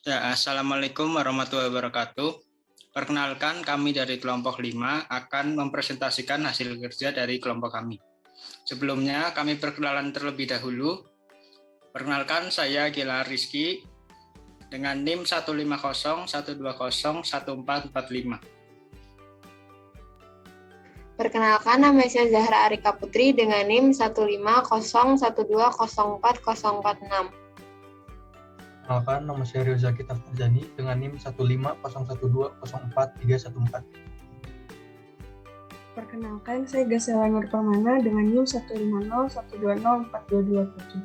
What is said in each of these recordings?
Ya, Assalamualaikum warahmatullahi wabarakatuh. Perkenalkan, kami dari kelompok 5 akan mempresentasikan hasil kerja dari kelompok kami. Sebelumnya, kami perkenalan terlebih dahulu. Perkenalkan, saya Gilar Rizky dengan NIM 15012014445. Perkenalkan, nama saya Zahra Arika Putri dengan NIM 15012040446. Perkenalkan, nama saya Rio Zaki Tafazani dengan NIM 1501012043114. Perkenalkan, saya Gasela Nurpamana dengan NIM 15012042227.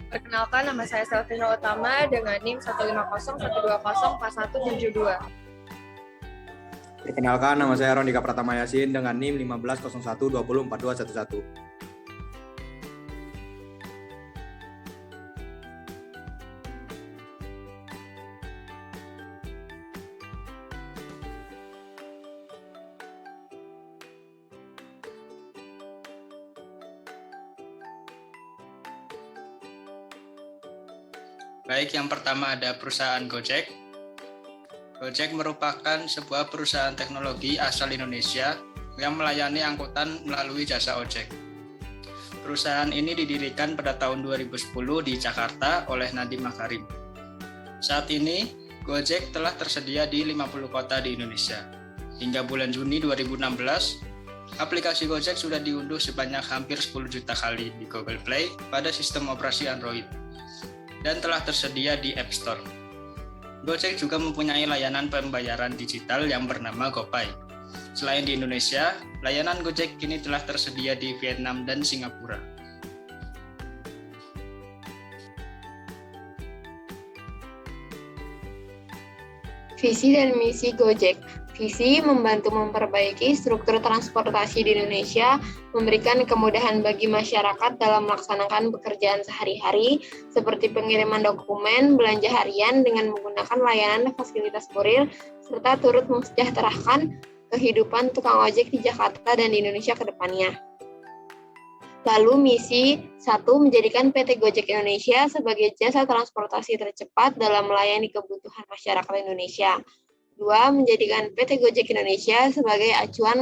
Perkenalkan, nama saya Selvina Utama dengan NIM 15012044172. Perkenalkan, nama saya Rondika Pratama Yasin dengan NIM 1501204211. Baik, yang pertama ada perusahaan Gojek. Gojek merupakan sebuah perusahaan teknologi asal Indonesia yang melayani angkutan melalui jasa ojek. Perusahaan ini didirikan pada tahun 2010 di Jakarta oleh Nadiem Makarim. Saat ini, Gojek telah tersedia di 50 kota di Indonesia. Hingga bulan Juni 2016, aplikasi Gojek sudah diunduh sebanyak hampir 10 juta kali di Google Play pada sistem operasi Android dan telah tersedia di App Store. Gojek juga mempunyai layanan pembayaran digital yang bernama GoPay. Selain di Indonesia, layanan Gojek kini telah tersedia di Vietnam dan Singapura. Visi dan misi Gojek. Visi membantu memperbaiki struktur transportasi di Indonesia, memberikan kemudahan bagi masyarakat dalam melaksanakan pekerjaan sehari-hari, seperti pengiriman dokumen, belanja harian dengan menggunakan layanan fasilitas kurir, serta turut mensejahterakan kehidupan tukang ojek di Jakarta dan di Indonesia ke depannya. Lalu misi 1, menjadikan PT Gojek Indonesia sebagai jasa transportasi tercepat dalam melayani kebutuhan masyarakat Indonesia. 2, menjadikan PT Gojek Indonesia sebagai acuan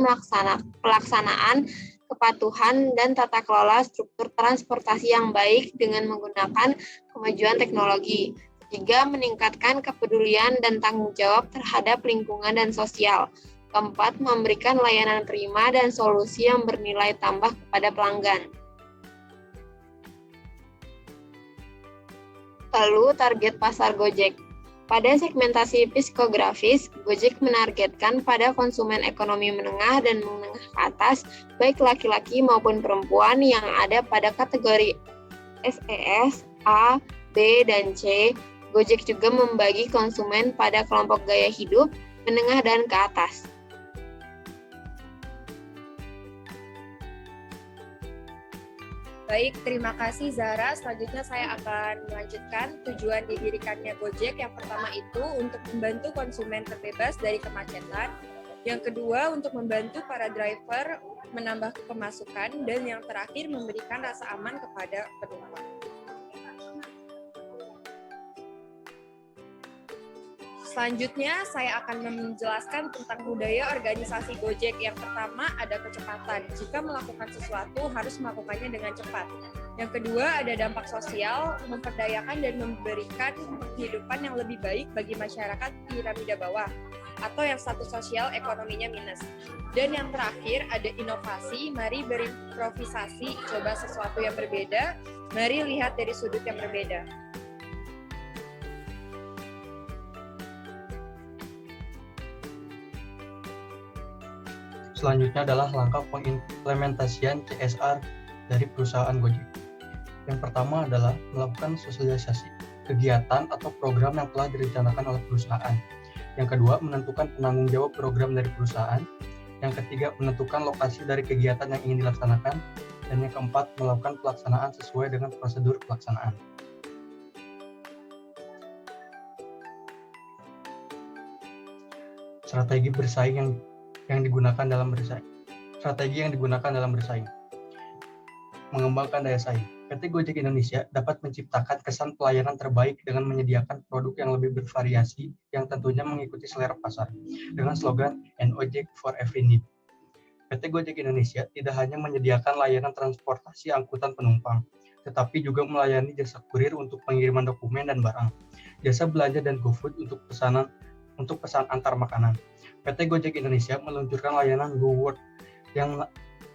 pelaksanaan kepatuhan dan tata kelola struktur transportasi yang baik dengan menggunakan kemajuan teknologi. 3, meningkatkan kepedulian dan tanggung jawab terhadap lingkungan dan sosial. 4, memberikan layanan prima dan solusi yang bernilai tambah kepada pelanggan. Lalu target pasar Gojek. Pada segmentasi psikografis, Gojek menargetkan pada konsumen ekonomi menengah dan menengah ke atas, baik laki-laki maupun perempuan yang ada pada kategori SES, A, B, dan C. Gojek juga membagi konsumen pada kelompok gaya hidup, menengah dan ke atas. Baik, terima kasih Zahra. Selanjutnya saya akan melanjutkan tujuan didirikannya Gojek. Yang pertama itu untuk membantu konsumen terbebas dari kemacetan. Yang kedua untuk membantu para driver menambah pemasukan. Dan yang terakhir memberikan rasa aman kepada penumpang. Selanjutnya, saya akan menjelaskan tentang budaya organisasi Gojek. Yang pertama, ada kecepatan. Jika melakukan sesuatu, harus melakukannya dengan cepat. Yang kedua, ada dampak sosial, memperdayakan dan memberikan kehidupan yang lebih baik bagi masyarakat piramida bawah, atau yang status sosial ekonominya minus. Dan yang terakhir, ada inovasi. Mari berimprovisasi, coba sesuatu yang berbeda. Mari lihat dari sudut yang berbeda. Selanjutnya adalah langkah pengimplementasian CSR dari perusahaan Gojek. Yang pertama adalah melakukan sosialisasi kegiatan atau program yang telah direncanakan oleh perusahaan. Yang kedua, menentukan penanggung jawab program dari perusahaan. Yang ketiga, menentukan lokasi dari kegiatan yang ingin dilaksanakan. Dan yang keempat, melakukan pelaksanaan sesuai dengan prosedur pelaksanaan. Strategi bersaing yang digunakan dalam bersaing. Strategi yang digunakan dalam bersaing. Mengembangkan daya saing. PT Gojek Indonesia dapat menciptakan kesan pelayanan terbaik dengan menyediakan produk yang lebih bervariasi yang tentunya mengikuti selera pasar dengan slogan "An Ojek for Every Need". PT Gojek Indonesia tidak hanya menyediakan layanan transportasi angkutan penumpang, tetapi juga melayani jasa kurir untuk pengiriman dokumen dan barang, jasa belanja dan GoFood untuk pesan antar makanan. PT Gojek Indonesia meluncurkan layanan GoWork yang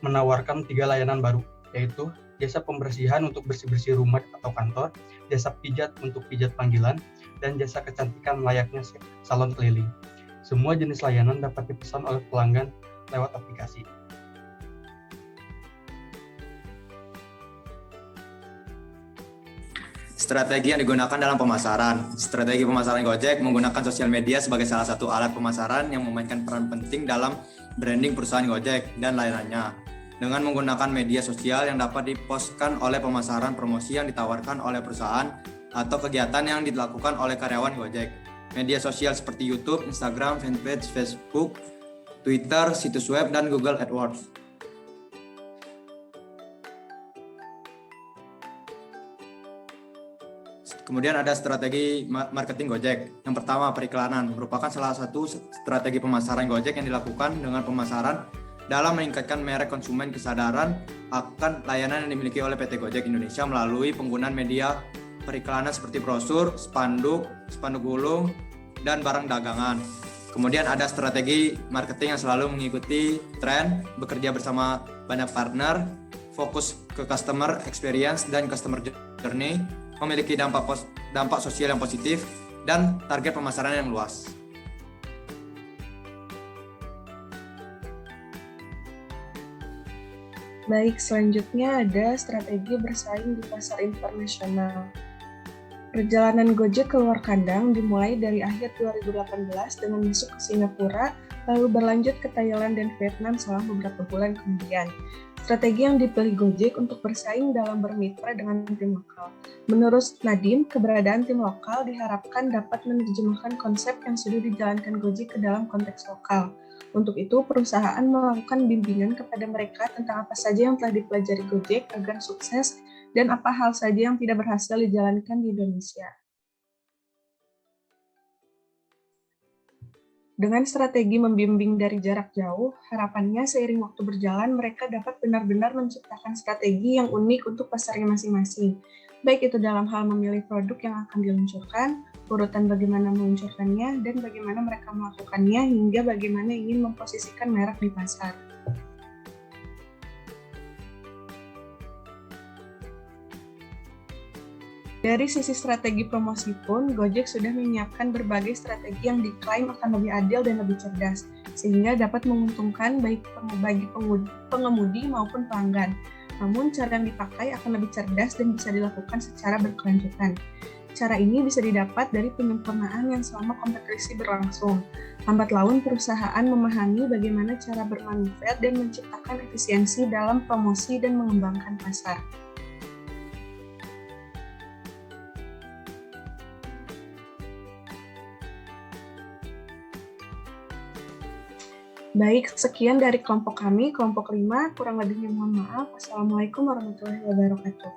menawarkan 3 layanan baru, yaitu jasa pembersihan untuk bersih-bersih rumah atau kantor, jasa pijat untuk pijat panggilan, dan jasa kecantikan layaknya salon keliling. Semua jenis layanan dapat dipesan oleh pelanggan lewat aplikasi. Strategi yang digunakan dalam pemasaran. Strategi pemasaran Gojek menggunakan sosial media sebagai salah satu alat pemasaran yang memainkan peran penting dalam branding perusahaan Gojek dan layanannya. Dengan menggunakan media sosial yang dapat dipostkan oleh pemasaran promosi yang ditawarkan oleh perusahaan atau kegiatan yang dilakukan oleh karyawan Gojek. Media sosial seperti YouTube, Instagram, fanpage, Facebook, Twitter, situs web, dan Google AdWords. Kemudian ada strategi marketing Gojek. Yang pertama, periklanan merupakan salah satu strategi pemasaran Gojek yang dilakukan dengan pemasaran dalam meningkatkan merek konsumen kesadaran akan layanan yang dimiliki oleh PT Gojek Indonesia melalui penggunaan media periklanan seperti brosur, spanduk gulung, dan barang dagangan. Kemudian ada strategi marketing yang selalu mengikuti tren, bekerja bersama banyak partner, fokus ke customer experience dan customer journey, memiliki dampak sosial yang positif, dan target pemasaran yang luas. Baik, selanjutnya ada strategi bersaing di pasar internasional. Perjalanan Gojek keluar kandang dimulai dari akhir 2018 dengan masuk ke Singapura, lalu berlanjut ke Thailand dan Vietnam selama beberapa bulan kemudian. Strategi yang dipilih Gojek untuk bersaing dalam bermitra dengan tim lokal. Menurut Nadiem, keberadaan tim lokal diharapkan dapat menerjemahkan konsep yang sudah dijalankan Gojek ke dalam konteks lokal. Untuk itu, perusahaan melakukan bimbingan kepada mereka tentang apa saja yang telah dipelajari Gojek agar sukses dan apa hal saja yang tidak berhasil dijalankan di Indonesia. Dengan strategi membimbing dari jarak jauh, harapannya seiring waktu berjalan mereka dapat benar-benar menciptakan strategi yang unik untuk pasarnya masing-masing. Baik itu dalam hal memilih produk yang akan diluncurkan, urutan bagaimana meluncurkannya, dan bagaimana mereka melakukannya, hingga bagaimana ingin memposisikan merek di pasar. Dari sisi strategi promosi pun, Gojek sudah menyiapkan berbagai strategi yang diklaim akan lebih adil dan lebih cerdas, sehingga dapat menguntungkan baik bagi pengemudi maupun pelanggan. Namun, cara yang dipakai akan lebih cerdas dan bisa dilakukan secara berkelanjutan. Cara ini bisa didapat dari penyempurnaan yang selama kompetisi berlangsung. Lambat laun perusahaan memahami bagaimana cara bermanuver dan menciptakan efisiensi dalam promosi dan mengembangkan pasar. Baik, sekian dari kelompok kami, kelompok 5, kurang lebihnya mohon maaf. Wassalamualaikum warahmatullahi wabarakatuh.